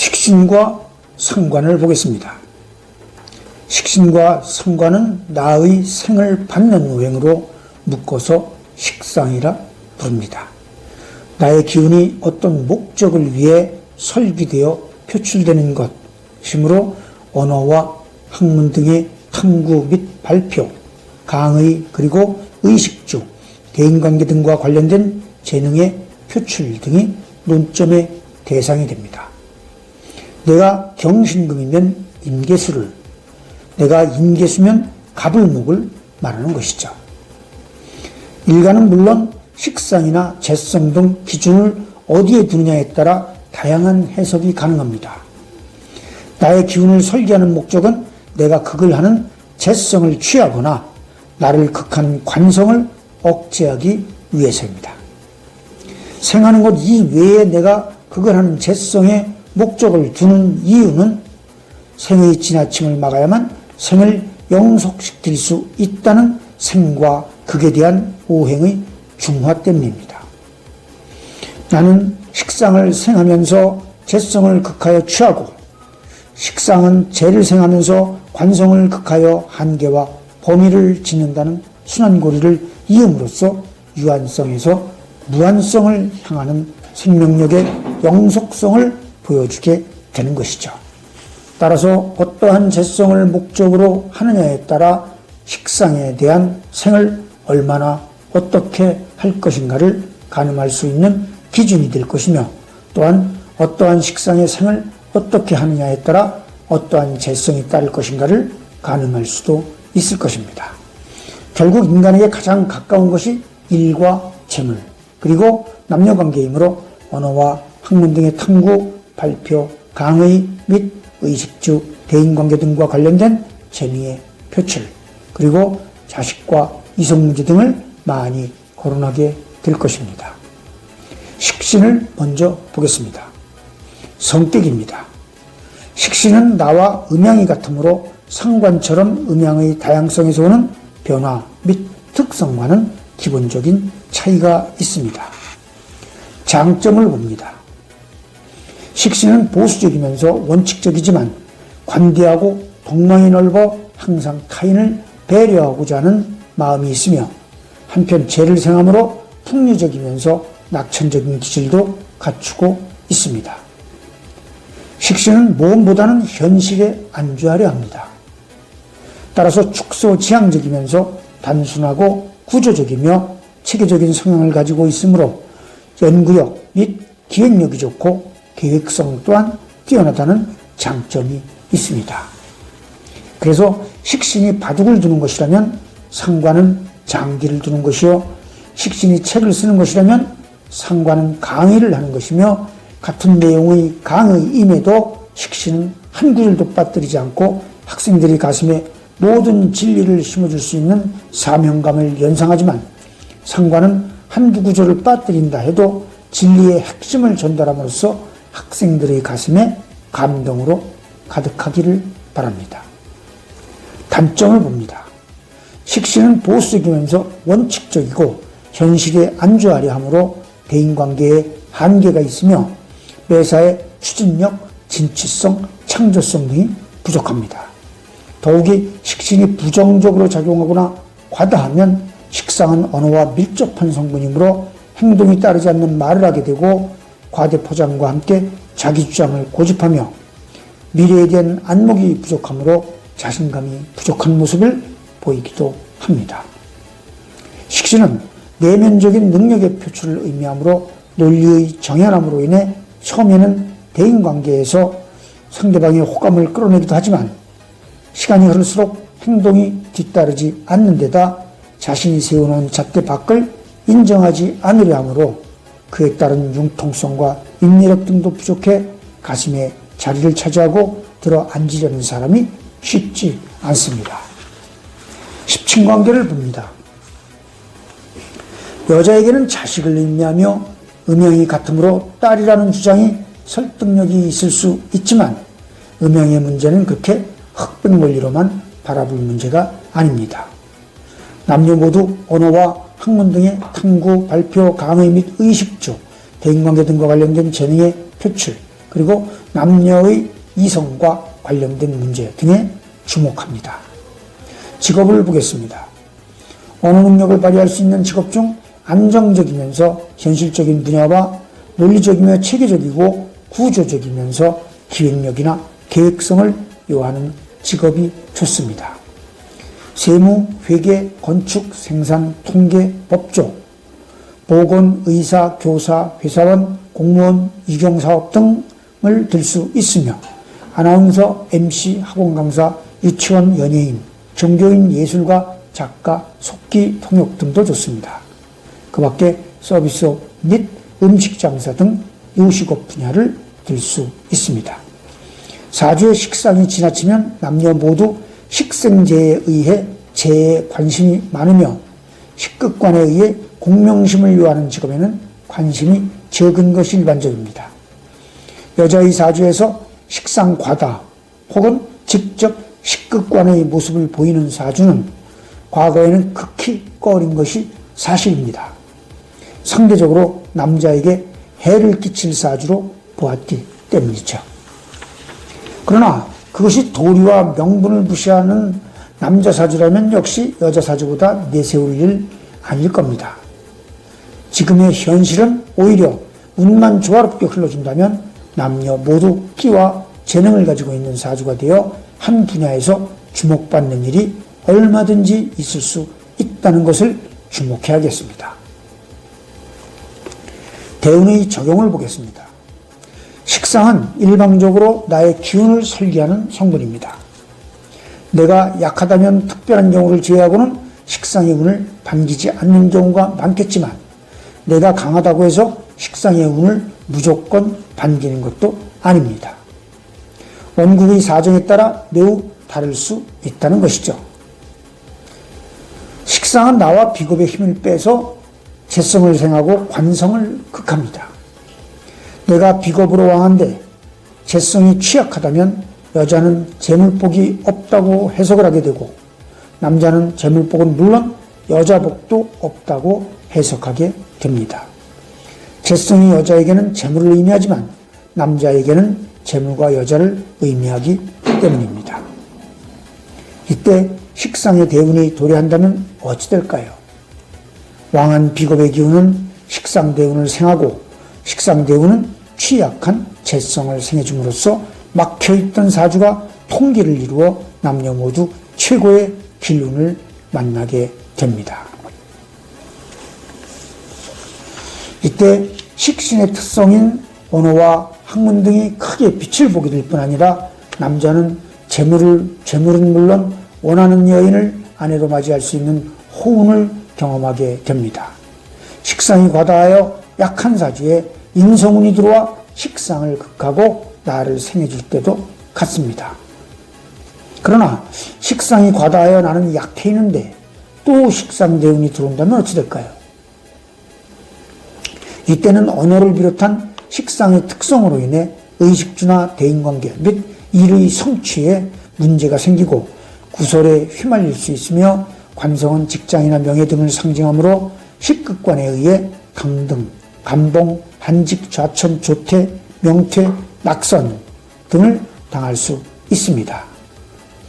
식신과 상관을 보겠습니다. 식신과 상관은 나의 생을 받는 오행으로 묶어서 식상이라 부릅니다. 나의 기운이 어떤 목적을 위해 설비되어 표출되는 것이므로 언어와 학문 등의 탐구 및 발표, 강의 그리고 의식주, 대인관계 등과 관련된 재능의 표출 등이 논점의 대상이 됩니다. 내가 경신금이면 임계수를, 내가 임계수면 갑을목을 말하는 것이죠. 일간은 물론 식상이나 재성 등 기준을 어디에 두느냐에 따라 다양한 해석이 가능합니다. 나의 기운을 설계하는 목적은 내가 극을 하는 재성을 취하거나 나를 극하는 관성을 억제하기 위해서입니다. 생하는 것 이외에 내가 극을 하는 재성에 목적을 두는 이유는 생의 지나침을 막아야만 생을 영속시킬 수 있다는 생과 극에 대한 오행의 중화 때문입니다. 나는 식상을 생하면서 재성을 극하여 취하고 식상은 재를 생하면서 관성을 극하여 한계와 범위를 짓는다는 순환고리를 이음으로써 유한성에서 무한성을 향하는 생명력의 영속성을 보여주게 되는 것이죠. 따라서 어떠한 재성을 목적으로 하느냐에 따라 식상에 대한 생을 얼마나 어떻게 할 것인가를 가늠할 수 있는 기준이 될 것이며, 또한 어떠한 식상의 생을 어떻게 하느냐에 따라 어떠한 재성이 따를 것인가를 가늠할 수도 있을 것입니다. 결국 인간에게 가장 가까운 것이 일과 재물, 그리고 남녀관계이므로 언어와 학문 등의 탐구, 발표, 강의 및 의식주, 대인관계 등과 관련된 재능의 표출, 그리고 자식과 이성문제 등을 많이 거론하게 될 것입니다. 식신을 먼저 보겠습니다. 성격입니다. 식신은 나와 음양이 같으므로 상관처럼 음양의 다양성에서 오는 변화 및 특성과는 기본적인 차이가 있습니다. 장점을 봅니다. 식신은 보수적이면서 원칙적이지만 관대하고 동망이 넓어 항상 타인을 배려하고자 하는 마음이 있으며, 한편 재를 생함으로 풍류적이면서 낙천적인 기질도 갖추고 있습니다. 식신은 모험보다는 현실에 안주하려 합니다. 따라서 축소지향적이면서 단순하고 구조적이며 체계적인 성향을 가지고 있으므로 연구력 및 기획력이 좋고 계획성 또한 뛰어나다는 장점이 있습니다. 그래서 식신이 바둑을 두는 것이라면 상관은 장기를 두는 것이요, 식신이 책을 쓰는 것이라면 상관은 강의를 하는 것이며, 같은 내용의 강의임에도 식신은 한 구절도 빠뜨리지 않고 학생들이 가슴에 모든 진리를 심어줄 수 있는 사명감을 연상하지만, 상관은 한두 구절을 빠뜨린다 해도 진리의 핵심을 전달함으로써 학생들의 가슴에 감동으로 가득하기를 바랍니다. 단점을 봅니다. 식신은 보수적이면서 원칙적이고 현실에 안주하려 하므로 대인관계에 한계가 있으며 매사에 추진력, 진취성, 창조성 등이 부족합니다. 더욱이 식신이 부정적으로 작용하거나 과다하면 식상은 언어와 밀접한 성분이므로 행동이 따르지 않는 말을 하게 되고 과대 포장과 함께 자기 주장을 고집하며 미래에 대한 안목이 부족하므로 자신감이 부족한 모습을 보이기도 합니다. 식신은 내면적인 능력의 표출을 의미하므로 논리의 정연함으로 인해 처음에는 대인관계에서 상대방의 호감을 끌어내기도 하지만 시간이 흐를수록 행동이 뒤따르지 않는 데다 자신이 세워놓은 잣대 밖을 인정하지 않으려 하므로 그에 따른 융통성과 인내력 등도 부족해 가슴에 자리를 차지하고 들어 앉으려는 사람이 쉽지 않습니다. 십친관계를 봅니다. 여자에게는 자식을 의미하며 음양이 같으므로 딸이라는 주장이 설득력이 있을 수 있지만 음양의 문제는 그렇게 흑백 논리로만 바라볼 문제가 아닙니다. 남녀 모두 언어와 학문 등의 탐구, 발표, 강의 및 의식주, 대인관계 등과 관련된 재능의 표출, 그리고 남녀의 이성과 관련된 문제 등에 주목합니다. 직업을 보겠습니다. 언어 능력을 발휘할 수 있는 직업 중 안정적이면서 현실적인 분야와 논리적이며 체계적이고 구조적이면서 기획력이나 계획성을 요하는 직업이 좋습니다. 세무, 회계, 건축, 생산, 통계, 법조, 보건, 의사, 교사, 회사원, 공무원, 유경사업 등을 들 수 있으며 아나운서, MC, 학원 강사, 유치원, 연예인, 종교인, 예술가, 작가, 속기, 통역 등도 좋습니다. 그 밖에 서비스업 및 음식 장사 등 요식업 분야를 들 수 있습니다. 사주의 식상이 지나치면 남녀 모두 식생제에 의해 재에 관심이 많으며 식극관에 의해 공명심을 요하는 직업에는 관심이 적은 것이 일반적입니다. 여자의 사주에서 식상 과다 혹은 직접 식극관의 모습을 보이는 사주는 과거에는 극히 꺼린 것이 사실입니다. 상대적으로 남자에게 해를 끼칠 사주로 보았기 때문이죠. 그러나 그것이 도리와 명분을 무시하는 남자 사주라면 역시 여자 사주보다 내세울 일 아닐 겁니다. 지금의 현실은 오히려 운만 조화롭게 흘러준다면 남녀 모두 끼와 재능을 가지고 있는 사주가 되어 한 분야에서 주목받는 일이 얼마든지 있을 수 있다는 것을 주목해야겠습니다. 대운의 적용을 보겠습니다. 식상은 일방적으로 나의 기운을 설계하는 성분입니다. 내가 약하다면 특별한 경우를 제외하고는 식상의 운을 반기지 않는 경우가 많겠지만 내가 강하다고 해서 식상의 운을 무조건 반기는 것도 아닙니다. 원국의 사정에 따라 매우 다를 수 있다는 것이죠. 식상은 나와 비겁의 힘을 빼서 재성을 생하고 관성을 극합니다. 내가 비겁으로 왕한데 재성이 취약하다면 여자는 재물복이 없다고 해석을 하게 되고 남자는 재물복은 물론 여자복도 없다고 해석하게 됩니다. 재성이 여자에게는 재물을 의미하지만 남자에게는 재물과 여자를 의미하기 때문입니다. 이때 식상의 대운이 도래한다면 어찌 될까요? 왕한 비겁의 기운은 식상 대운을 생하고 식상 대운은 취약한 재성을 생해줌으로써 막혀있던 사주가 통기를 이루어 남녀 모두 최고의 기운을 만나게 됩니다. 이때 식신의 특성인 언어와 학문 등이 크게 빛을 보게 될 뿐 아니라 남자는 재물은 물론 원하는 여인을 아내로 맞이할 수 있는 호운을 경험하게 됩니다. 식상이 과다하여 약한 사주에 인성운이 들어와 식상을 극하고 나를 생해줄 때도 같습니다. 그러나 식상이 과다하여 나는 약해 있는데 또 식상 대운이 들어온다면 어찌 될까요? 이때는 언어를 비롯한 식상의 특성으로 인해 의식주나 대인관계 및 일의 성취에 문제가 생기고 구설에 휘말릴 수 있으며 관성은 직장이나 명예 등을 상징하므로 식극관에 의해 강등, 감봉, 한직, 좌천, 조퇴, 명퇴, 낙선 등을 당할 수 있습니다.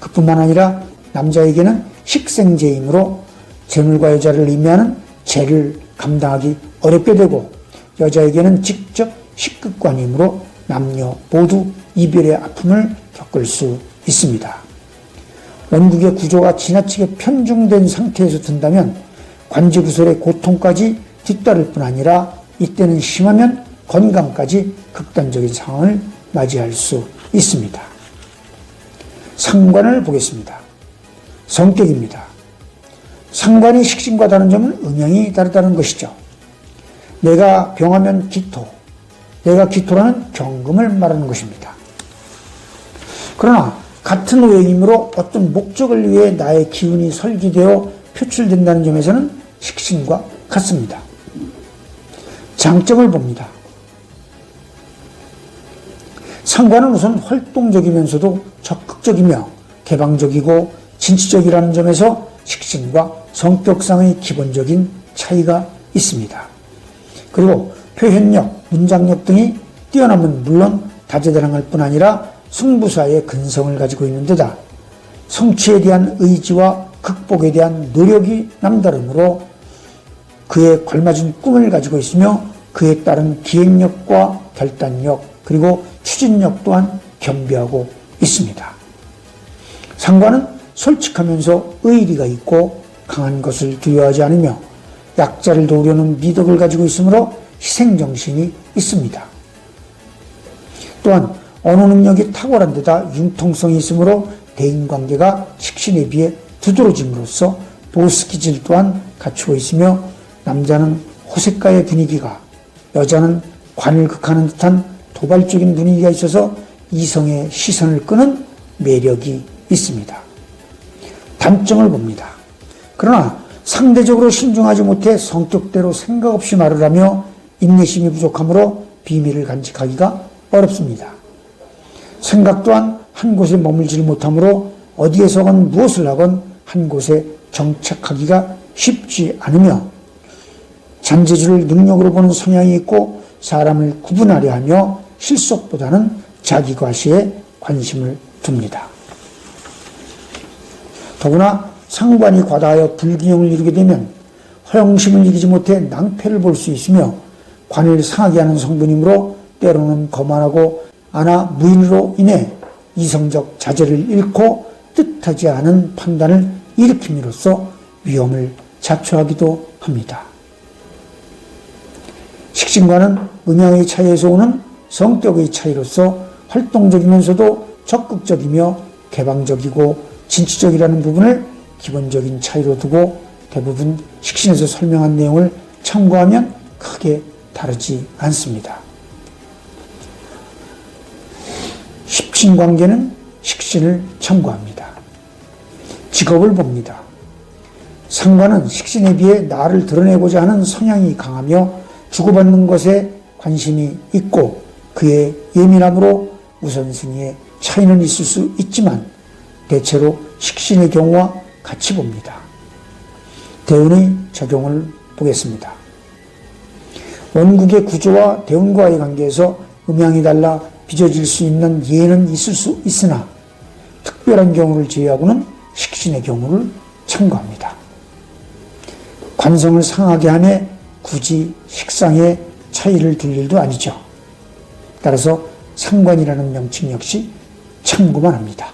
그뿐만 아니라 남자에게는 식생제이므로 재물과 여자를 의미하는 재를 감당하기 어렵게 되고 여자에게는 직접 식극관이므로 남녀 모두 이별의 아픔을 겪을 수 있습니다. 원국의 구조가 지나치게 편중된 상태에서 든다면 관지구설의 고통까지 뒤따를 뿐 아니라 이때는 심하면 건강까지 극단적인 상황을 맞이할 수 있습니다. 상관을 보겠습니다. 성격입니다. 상관이 식신과 다른 점은 음양이 다르다는 것이죠. 내가 병하면 기토, 내가 기토라는 경금을 말하는 것입니다. 그러나 같은 오행이므로 어떤 목적을 위해 나의 기운이 설계되어 표출된다는 점에서는 식신과 같습니다. 장점을 봅니다. 상관은 우선 활동적이면서도 적극적이며 개방적이고 진취적이라는 점에서 식신과 성격상의 기본적인 차이가 있습니다. 그리고 표현력, 문장력 등이 뛰어나면 물론 다재다능할 뿐 아니라 승부사의 근성을 가지고 있는 데다 성취에 대한 의지와 극복에 대한 노력이 남다르므로 그에 걸맞은 꿈을 가지고 있으며 그에 따른 기획력과 결단력 그리고 추진력 또한 겸비하고 있습니다. 상관은 솔직하면서 의리가 있고 강한 것을 두려워하지 않으며 약자를 도우려는 미덕을 가지고 있으므로 희생정신이 있습니다. 또한 언어 능력이 탁월한 데다 융통성이 있으므로 대인관계가 식신에 비해 두드러짐으로써 보스기질 또한 갖추고 있으며 남자는 호색가의 분위기가 여자는 관을 극하는 듯한 도발적인 분위기가 있어서 이성의 시선을 끄는 매력이 있습니다. 단점을 봅니다. 그러나 상대적으로 신중하지 못해 성격대로 생각 없이 말을 하며 인내심이 부족하므로 비밀을 간직하기가 어렵습니다. 생각 또한 한 곳에 머물지를 못하므로 어디에서건 무엇을 하건 한 곳에 정착하기가 쉽지 않으며 잔재주를 능력으로 보는 성향이 있고 사람을 구분하려 하며 실속보다는 자기 과시에 관심을 둡니다. 더구나 상관이 과다하여 불균형을 이루게 되면 허영심을 이기지 못해 낭패를 볼 수 있으며 관을 상하게 하는 성분이므로 때로는 거만하고 아나 무인으로 인해 이성적 자제를 잃고 뜻하지 않은 판단을 일으킴으로써 위험을 자초하기도 합니다. 식신과는 음양의 차이에서 오는 성격의 차이로서 활동적이면서도 적극적이며 개방적이고 진취적이라는 부분을 기본적인 차이로 두고 대부분 식신에서 설명한 내용을 참고하면 크게 다르지 않습니다. 십신관계는 식신을 참고합니다. 직업을 봅니다. 상관은 식신에 비해 나를 드러내고자 하는 성향이 강하며 주고받는 것에 관심이 있고 그의 예민함으로 우선순위에 차이는 있을 수 있지만 대체로 식신의 경우와 같이 봅니다. 대운의 적용을 보겠습니다. 원국의 구조와 대운과의 관계에서 음양이 달라 빚어질 수 있는 예는 있을 수 있으나 특별한 경우를 제외하고는 식신의 경우를 참고합니다. 관성을 상하게 하며 굳이 식상에 차이를 둘 일도 아니죠. 따라서 상관이라는 명칭 역시 참고만 합니다.